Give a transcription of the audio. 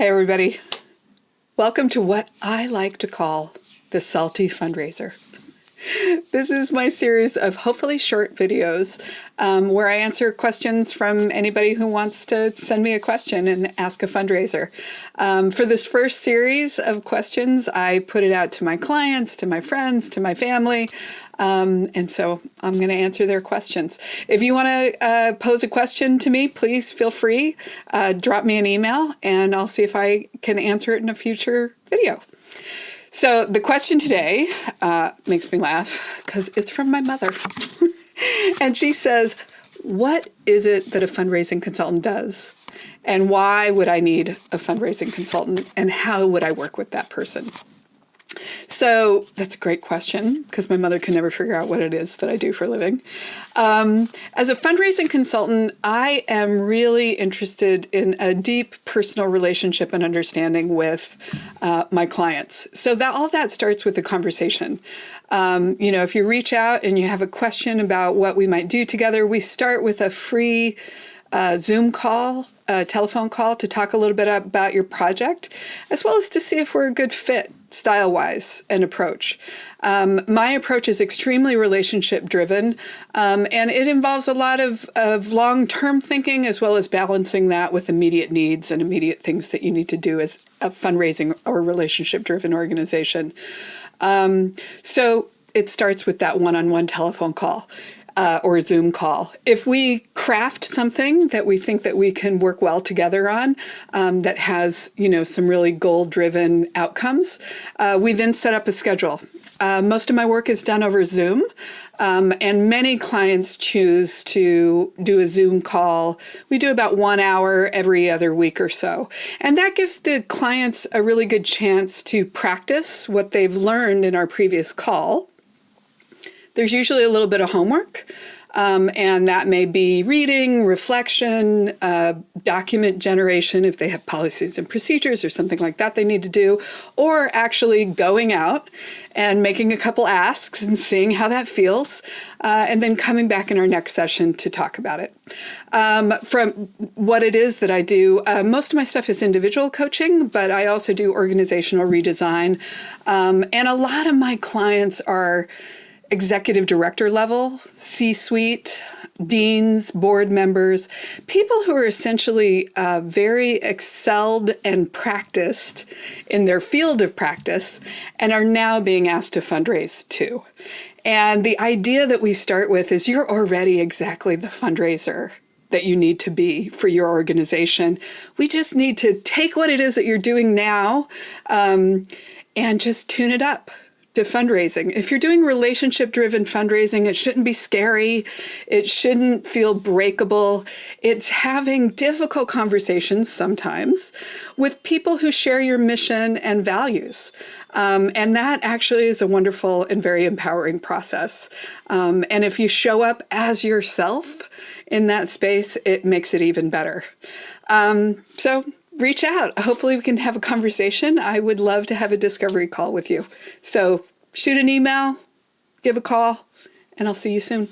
Hey everybody, welcome to what I like to call the Salty Fundraiser. This is my series of hopefully short videos where I answer questions from anybody who wants to send me a question and ask a fundraiser. For this first series of questions, I put it out to my clients, to my friends, to my family, and so I'm going to answer their questions. If you want to pose a question to me, please feel free. Drop me an email and I'll see if I can answer it in a future video. So the question today makes me laugh because it's from my mother. And she says, what is it that a fundraising consultant does? And why would I need a fundraising consultant? And how would I work with that person? So that's a great question because my mother can never figure out what it is that I do for a living. As a fundraising consultant, I am really interested in a deep personal relationship and understanding with my clients. So all that starts with a conversation. If you reach out and you have a question about what we might do together, we start with a free Zoom call, a telephone call to talk a little bit about your project, as well as to see if we're a good fit style-wise and approach. My approach is extremely relationship-driven, and it involves a lot of long-term thinking as well as balancing that with immediate needs and immediate things that you need to do as a fundraising or relationship-driven organization. So it starts with that one-on-one telephone call. Or Zoom call. If we craft something that we think that we can work well together on, that has, some really goal-driven outcomes, we then set up a schedule. Most of my work is done over Zoom, and many clients choose to do a Zoom call. We do about 1 hour every other week or so. And that gives the clients a really good chance to practice what they've learned in our previous call. There's usually a little bit of homework, and that may be reading, reflection, document generation if they have policies and procedures or something like that they need to do, or actually going out and making a couple asks and seeing how that feels, and then coming back in our next session to talk about it. From what it is that I do, most of my stuff is individual coaching, but I also do organizational redesign, and a lot of my clients are executive director level, C-suite, deans, board members, people who are essentially very excelled and practiced in their field of practice and are now being asked to fundraise too. And the idea that we start with is you're already exactly the fundraiser that you need to be for your organization. We just need to take what it is that you're doing now and just tune it up to fundraising. If you're doing relationship-driven fundraising, it shouldn't be scary. It shouldn't feel breakable. It's having difficult conversations sometimes with people who share your mission and values. And that actually is a wonderful and very empowering process. And if you show up as yourself in that space, it makes it even better. So reach out. Hopefully we can have a conversation. I would love to have a discovery call with you. So shoot an email, give a call, and I'll see you soon.